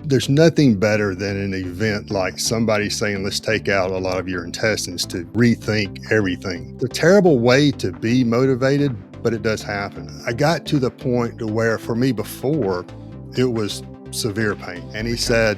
There's nothing better than an event like somebody saying, let's take out a lot of your intestines to rethink everything. It's a terrible way to be motivated, but it does happen. I got to the point to where for me before it was severe pain. And he said,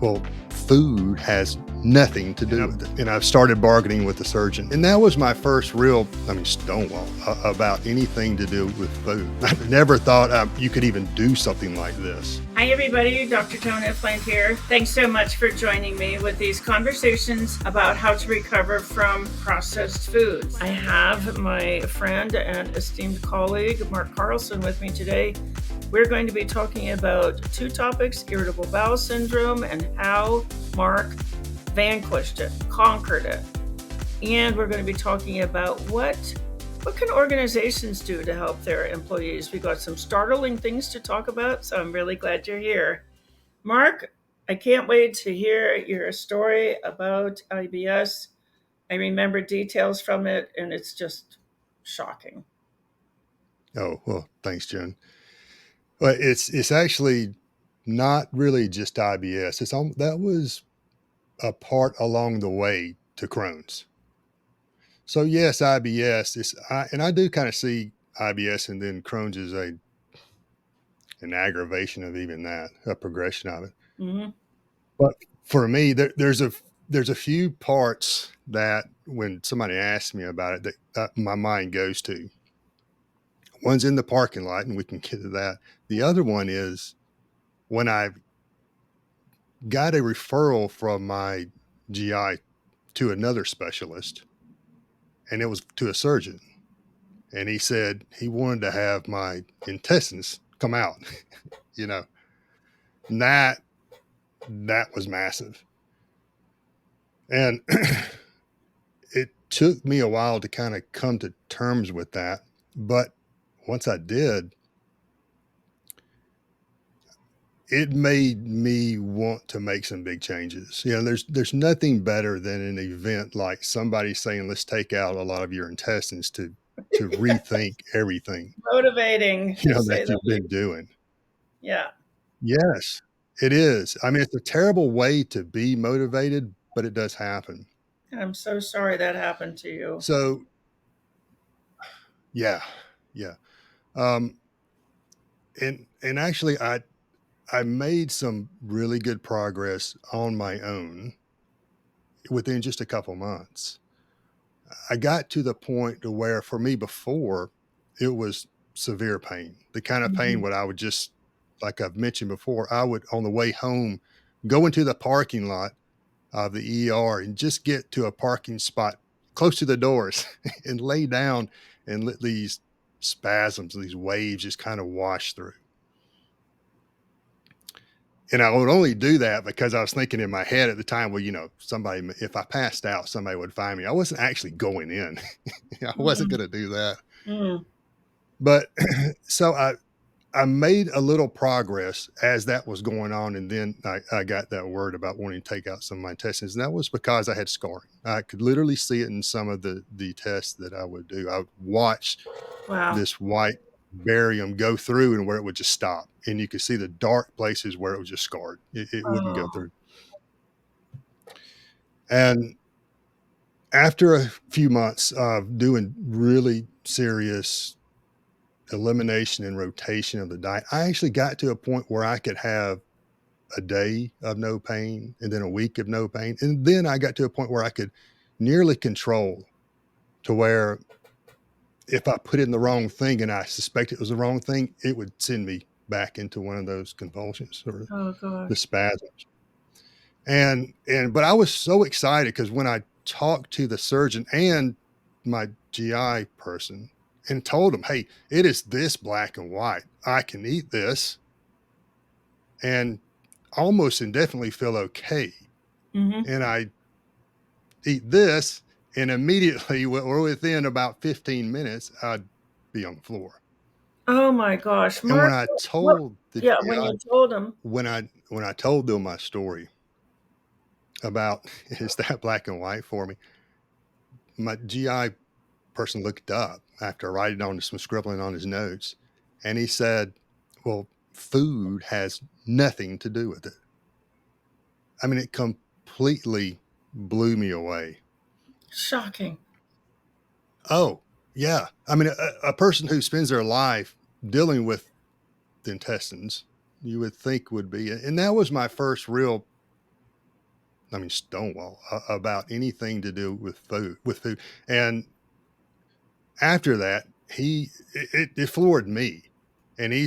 well, food has nothing to do with it. And I've started bargaining with the surgeon. And that was my first real, stonewall about anything to do with food. I never thought you could even do something like this. Hi, everybody. Dr. Joan Ifland here. Thanks so much for joining me with these conversations about how to recover from processed foods. I have my friend and esteemed colleague, Mark Carlson, with me today. We're going to be talking about two topics: irritable bowel syndrome and how Mark vanquished it, conquered it. And we're going to be talking about what can organizations do to help their employees. We got some startling things to talk about, so I'm really glad you're here. Mark, I can't wait to hear your story about IBS. I remember details from it, and it's just shocking. Oh, well, thanks, Jen. But it's actually not really just IBS. That was a part along the way to Crohn's. So yes, IBS and I do kind of see IBS and then Crohn's as an aggravation of even that, a progression of it. Mm-hmm. But for me, there's a few parts that when somebody asks me about it that my mind goes to. One's in the parking lot, and we can get to that. The other one is when I got a referral from my GI to another specialist, and it was to a surgeon. And he said he wanted to have my intestines come out, you know, and that was massive. And it took me a while to kind of come to terms with that. But once I did, it made me want to make some big changes. There's nothing better than an event like somebody saying, let's take out a lot of your intestines to rethink everything, Motivating, to say that the you've least. been doing. Yeah, Yes, it is. It's a terrible way to be motivated, but it does happen. I'm so sorry that happened to you. So yeah, yeah. Um, and actually I made some really good progress on my own within just a couple months. I got to the point to where for me before it was severe pain, the kind of pain Mhm. what I would just, like I've mentioned before, I would on the way home go into the parking lot of the ER and just get to a parking spot close to the doors and lay down and let these spasms, these waves just kind of wash through. And I would only do that because I was thinking in my head at the time, well, somebody, if I passed out, somebody would find me. I wasn't actually going in. I wasn't Mm, going to do that. mm. But so I made a little progress as that was going on. And then I got that word about wanting to take out some of my intestines. And that was because I had scarring. I could literally see it in some of the tests that I would do. I would watch Wow. this white barium go through and where it would just stop. And you could see the dark places where it was just scarred. It wouldn't go Oh, through. And after a few months of doing really serious elimination and rotation of the diet, I actually got to a point where I could have a day of no pain and then a week of no pain. And then I got to a point where I could nearly control to where if I put in the wrong thing and I suspect it was the wrong thing, it would send me back into one of those convulsions or oh the gosh. spasms. But I was so excited because when I talked to the surgeon and my GI person and told them, hey, it is this black and white. I can eat this and almost indefinitely feel okay. Hmm. And I eat this, and immediately, or within about 15 minutes, I'd be on the floor. Oh my gosh, And when Mark. I What? told the Yeah, when GI, you told him. when I told them my story about is that black and white for me, my GI person looked up after writing on some scribbling on his notes, and he said, "Well, food has nothing to do with it." I mean, it completely blew me away. Shocking. Oh, yeah. I mean, a person who spends their life dealing with the intestines, you would think would be, and that was my first real, I mean, stonewall about anything to do with food. And after that, it floored me. And he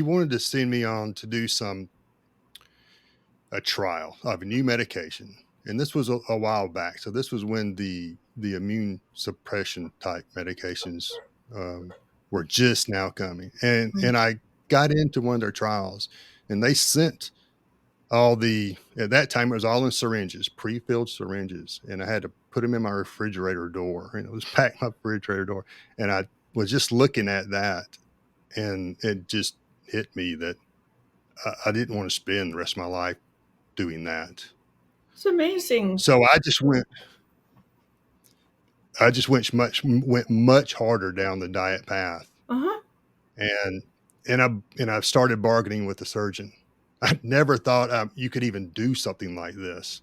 wanted to send me on to do a trial of a new medication. And this was a while back. So this was when the immune suppression type medications were just now coming. And I got into one of their trials, and they sent all the at that time it was all in syringes, pre-filled syringes, and I had to put them in my refrigerator door. And it was packed my refrigerator door. And I was just looking at that, and it just hit me that I didn't want to spend the rest of my life doing that. It's amazing. So I just went much harder down the diet path, Uh-huh. and I've started bargaining with the surgeon. I never thought you could even do something like this,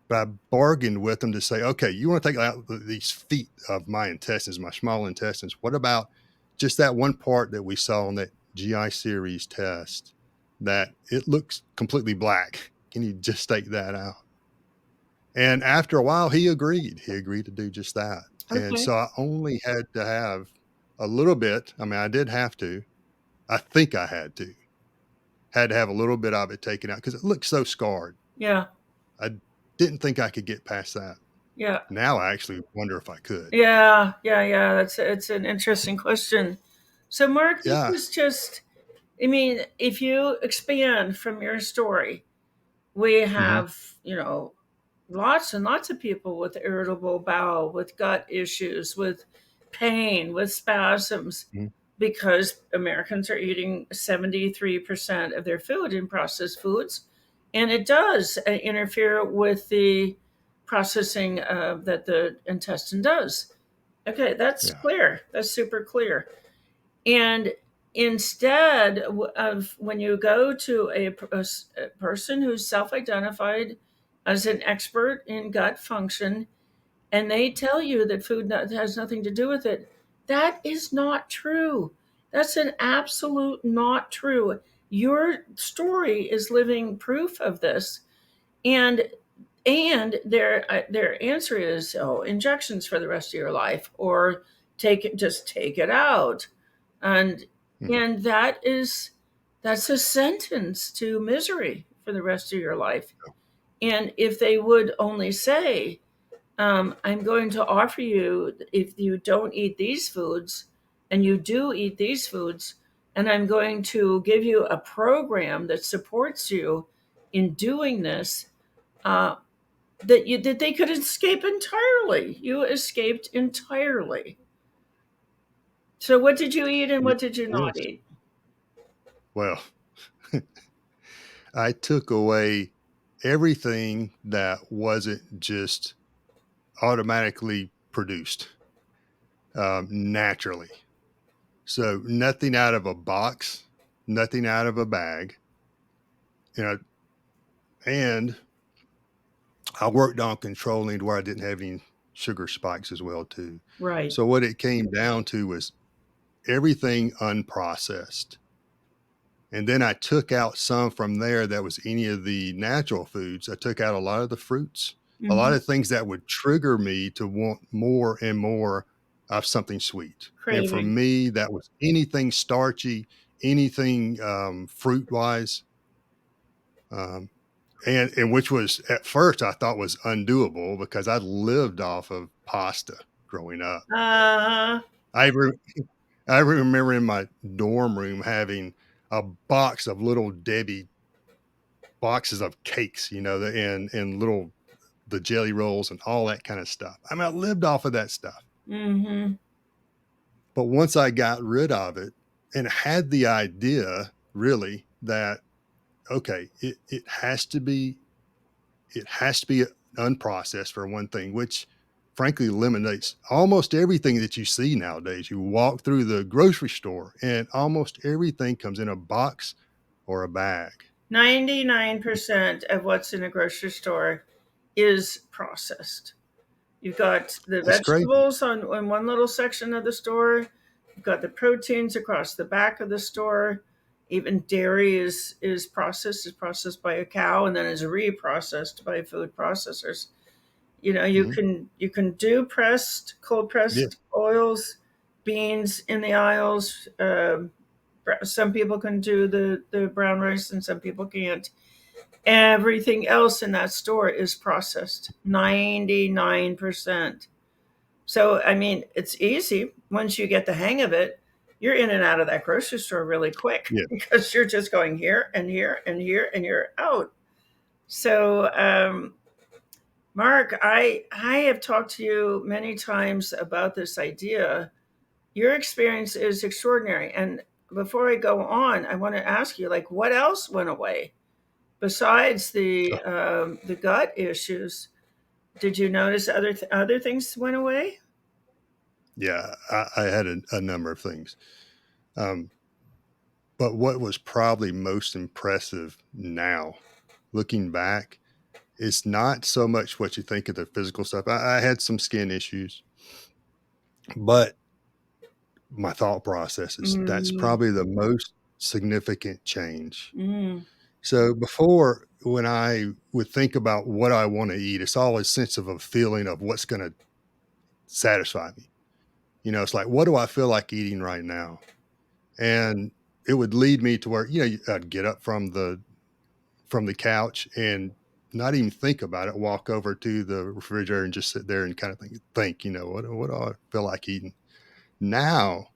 but I bargained with them to say, okay, you want to take out these feet of my intestines, my small intestines. What about just that one part that we saw on that GI series test that it looks completely black? Can you just take that out? And after a while, he agreed. He agreed to do just that. And Okay. so I only had to have a little bit. I mean, I did have to. I think I had to have a little bit of it taken out because it looked so scarred. Yeah. I didn't think I could get past that. Yeah. Now I actually wonder if I could. Yeah. Yeah. Yeah. It's an interesting question. So, Mark, this Yeah. is just, I mean, if you expand from your story, we Hmm. have, lots and lots of people with irritable bowel, with gut issues, with pain, with spasms, Hmm. because Americans are eating 73% of their food in processed foods. And it does interfere with the processing that the intestine does. Okay, that's Yeah. clear. That's super clear. And instead of when you go to a person who's self identified as an expert in gut function, and they tell you that food has nothing to do with it, that is not true. That's an absolute not true. Your story is living proof of this. And their answer is, oh, injections for the rest of your life, or take it out. and Hmm. and that's a sentence to misery for the rest of your life. And if they would only say, I'm going to offer you, if you don't eat these foods and you do eat these foods, and I'm going to give you a program that supports you in doing this, uh, that they could escape entirely. You escaped entirely. So what did you eat and what did you not Yes. eat? Well, I took away everything that wasn't just automatically produced naturally. So nothing out of a box, nothing out of a bag, you know, and I worked on controlling to where I didn't have any sugar spikes as well too. Right. So what it came down to was everything unprocessed. And then I took out some from there that was any of the natural foods. I took out a lot of the fruits, a lot Hmm. of things that would trigger me to want more and more of something sweet. And for Craving. me, that was anything starchy, anything fruit wise. Um, and which was at first I thought was undoable because I lived off of pasta growing up. Uh, I re- I remember in my dorm room having a box of little Debbie boxes of cakes, and little the jelly rolls and all that kind of stuff. I mean, I lived off of that stuff. mm-hmm. But once I got rid of it and had the idea really that okay, it has to be unprocessed for one thing, which frankly eliminates almost everything that you see nowadays. You walk through the grocery store and almost everything comes in a box or a bag. 99% of what's in a grocery store is processed. You've got the It's crazy. vegetables on one little section of the store. You've got the proteins across the back of the store. Even dairy is processed by a cow and then is reprocessed by food processors. You know, Hmm. you can do cold Yeah. pressed oils, beans in the aisles. Some people can do the brown rice and some people can't. Everything else in that store is processed, 99%. So, I mean, it's easy once you get the hang of it. You're in and out of that grocery store really quick Yeah. because you're just going here and here and here and you're out. So, Mark, I have talked to you many times about this idea. Your experience is extraordinary. And before I go on, I want to ask you, like, what else went away besides the gut issues? Did you notice other things went away? Yeah. I had a number of things. Um, but what was probably most impressive now, looking back, is not so much what you think of the physical stuff. I had some skin issues, but my thought processes, that's Mm, probably the most significant change. mm, So before, when I would think about what I want to eat, it's always sense of a feeling of what's going to satisfy me. You know, it's like, what do I feel like eating right now? And it would lead me to where, I'd get up from the couch and not even think about it, walk over to the refrigerator and just sit there and kind of think, what do I feel like eating? Now,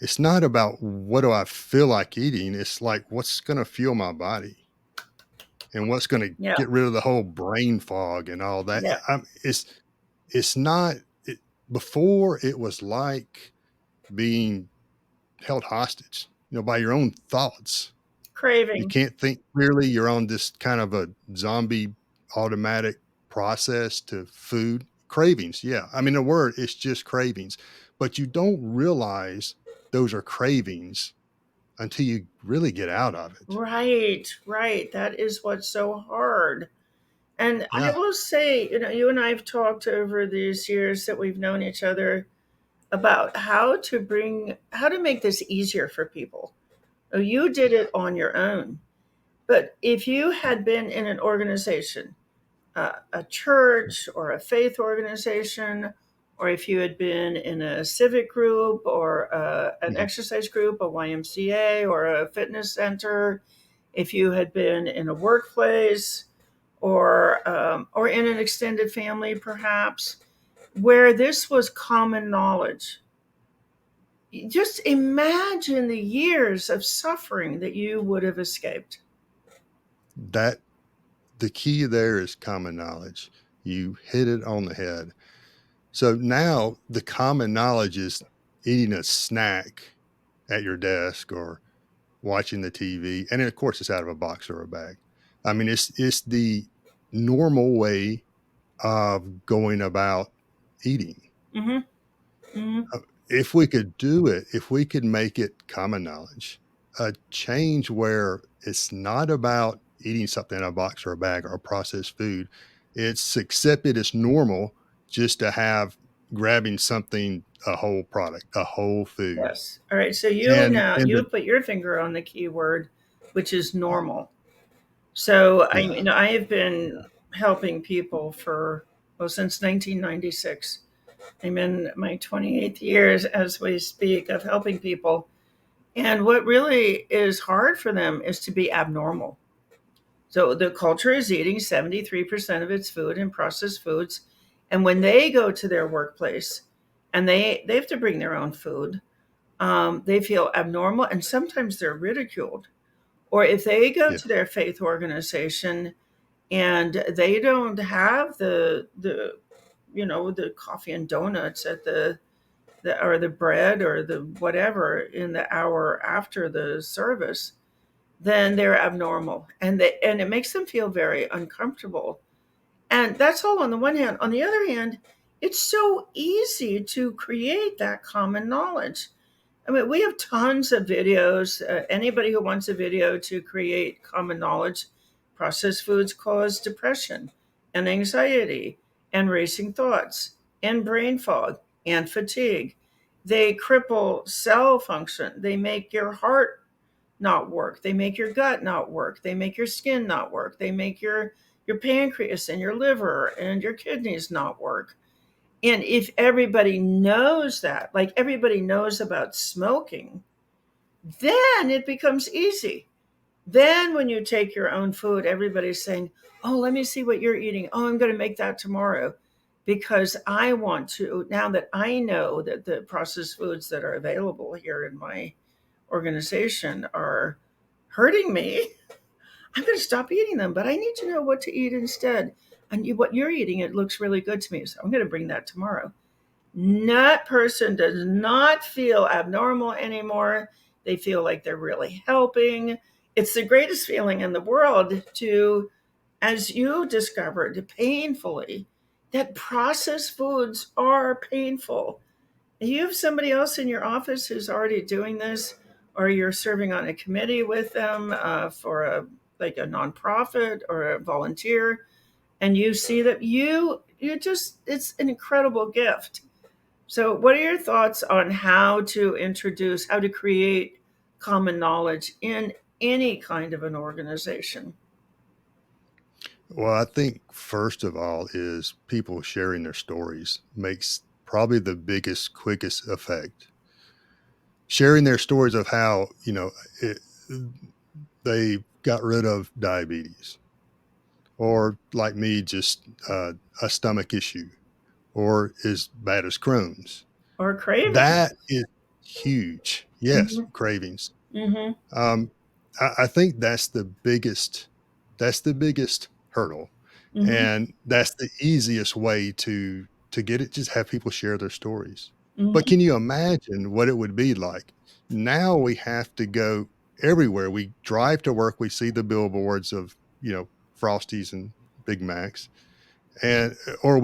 it's not about what do I feel like eating. It's like what's going to fuel my body and what's going to yeah, get rid of the whole brain fog and all that. yeah. It's not it, before it was like being held hostage, by your own thoughts. You Craving. can't think clearly. You're on this kind of a zombie automatic process to food cravings. Yeah. I mean, the word is just cravings, but you don't realize those are cravings until you really get out of it. Right, right. That is what's so hard. And I Yeah. will say, you and I have talked over these years that we've known each other about how to make this easier for people. Oh, you did it on your own. But if you had been in an organization, a church or a faith organization, or if you had been in a civic group or an Mhm. exercise group, a YMCA or a fitness center, if you had been in a workplace or in an extended family, perhaps, where this was common knowledge, just imagine the years of suffering that you would have escaped. That the key there is common knowledge. You hit it on the head. So now the common knowledge is eating a snack at your desk or watching the TV, and of course, it's out of a box or a bag. I mean, it's the normal way of going about eating. Hmm. Hmm. If we could do it, if we could make it common knowledge, a change where it's not about eating something in a box or a bag or processed food, it's accepted as normal just to have grabbing something, a whole product, a whole food, Yes. All right. So and you have put your finger on the key word, which is normal. So yeah, I have been helping people for, well, since 1996. I'm in my 28th years as we speak of helping people. And what really is hard for them is to be abnormal. So the culture is eating 73% of its food in processed foods. And when they go to their workplace and they have to bring their own food, they feel abnormal and sometimes they're ridiculed. Or if they go yeah, to their faith organization and they don't have the coffee and donuts at the or the bread or the whatever in the hour after the service, then they're abnormal and it makes them feel very uncomfortable. And that's all on the one hand. On the other hand, it's so easy to create that common knowledge. I mean, we have tons of videos. Anybody who wants a video to create common knowledge, processed foods cause depression and anxiety and racing thoughts and brain fog and fatigue. They cripple cell function. They make your heart not work. They make your gut not work. They make your skin not work. They make your pancreas and your liver and your kidneys not work. And if everybody knows that, like everybody knows about smoking, then it becomes easy. Then when you take your own food, everybody's saying, "Oh, let me see what you're eating. Oh, I'm going to make that tomorrow because I want to." Now that I know that the processed foods that are available here in my organization are hurting me, I'm going to stop eating them, but I need to know what to eat instead. And what you're eating, it looks really good to me. So I'm going to bring that tomorrow. That person does not feel abnormal anymore. They feel like they're really helping. It's the greatest feeling in the world to, as you discovered painfully, that processed foods are painful. You have somebody else in your office who's already doing this, or you're serving on a committee with them for a like a nonprofit or a volunteer, and you see that you just it's an incredible gift. So, what are your thoughts on how to create common knowledge in any kind of an organization? Well, I think first of all is people sharing their stories makes probably the biggest, quickest effect. Sharing their stories of how, it, they got rid of diabetes, or like me, just a stomach issue, or as bad as Crohn's. Or craving? That is huge. Yes, Hmm. cravings. Hmm. Um, I think that's the biggest hurdle, Hmm. and that's the easiest way to get it. Just have people share their stories. But Hmm. can you imagine what it would be like? Now we have to go everywhere. We drive to work. We see the billboards of Frosties and Big Macs, and or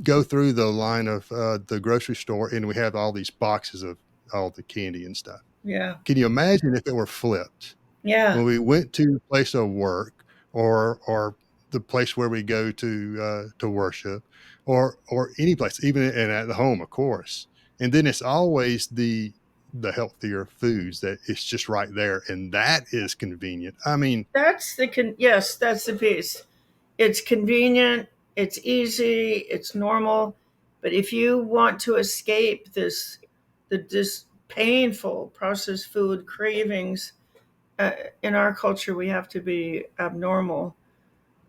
go through the line of the grocery store, and we have all these boxes of all the candy and stuff. Yeah. Can you imagine if it were flipped? Yeah. When we went to the place of work, or the place where we go to worship, or any place, even and at the home, of course. And then it's always the healthier foods that it's just right there, and that is convenient. I mean, Yes, that's the piece. It's convenient, it's easy, it's normal. But if you want to escape this painful processed food cravings, uh, in our culture, we have to be abnormal.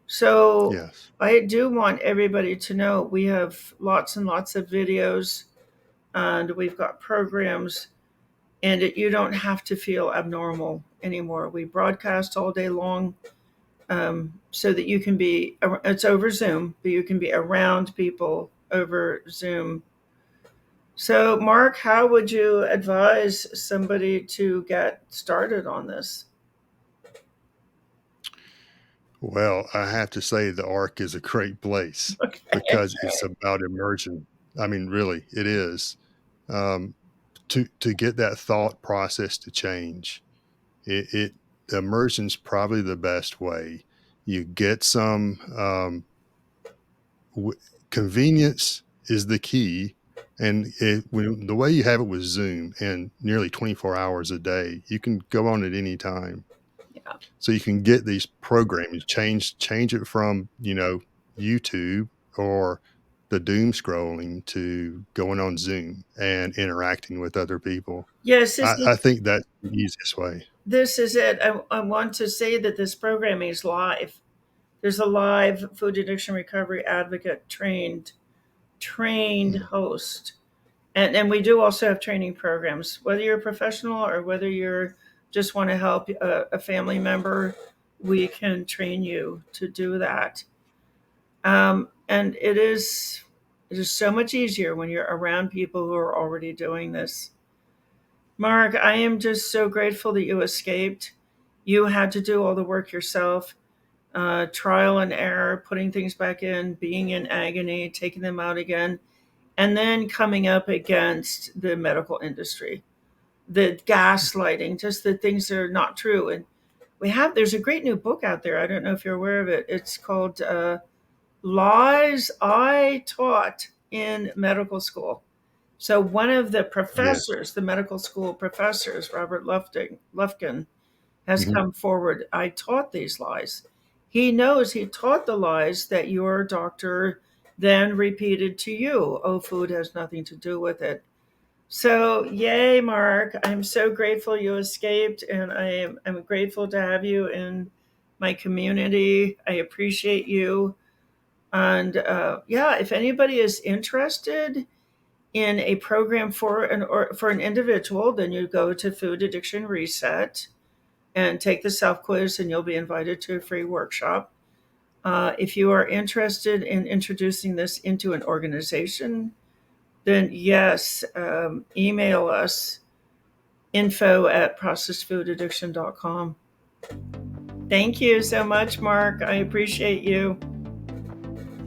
So yes. I do want everybody to know we have lots and lots of videos and we've got programs, and you don't have to feel abnormal anymore. We broadcast all day long, so that you can be, it's over Zoom, but you can be around people over Zoom. So, Mark, how would you advise somebody to get started on this? Well, I have to say the Ark is a great place Okay. because it's about immersion. I mean, really, it is. Um, to get that thought process to change, it immersion's probably the best way. You get some w- convenience is the key, and the way you have it with Zoom and nearly 24 hours a day, you can go on at any time. Yeah. So you can get these programs, change it from, YouTube or the doom scrolling to going on Zoom and interacting with other people. Yes, I think that's the easiest way. this is it. I want to say that this programming is live. There's a live food addiction recovery advocate trained Mm. host. And we do also have training programs. Whether you're a professional or whether you're just want to help a family member, we can train you to do that. And it is so much easier when you're around people who are already doing this. Mark, I am just so grateful that you escaped. You had to do all the work yourself, trial and error, putting things back in, being in agony, taking them out again, and then coming up against the medical industry. the gaslighting, just the things that are not true. And there's a great new book out there. I don't know if you're aware of it. It's called Lies I Taught in Medical School. So one of the Yes. professors, the medical school professors, Robert Lufkin, has Hmm. come forward. I taught these lies. He knows he taught the lies that your doctor then repeated to you. Oh, food has nothing to do with it. So, yay, Mark. I'm so grateful you escaped, and I'm grateful to have you in my community. I appreciate you. And yeah, if anybody is interested in a program for an individual, then you go to Food Addiction Reset and take the self quiz, and you'll be invited to a free workshop. If you are interested in introducing this into an organization, then yes, email us info@processedfoodaddiction.com. Thank you so much, Mark. I appreciate you.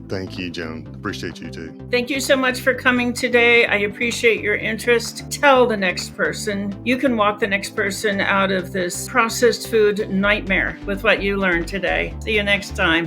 Thank you, Joan. Appreciate you too. Thank you so much for coming today. I appreciate your interest. Tell the next person. You can walk the next person out of this processed food nightmare with what you learned today. See you next time.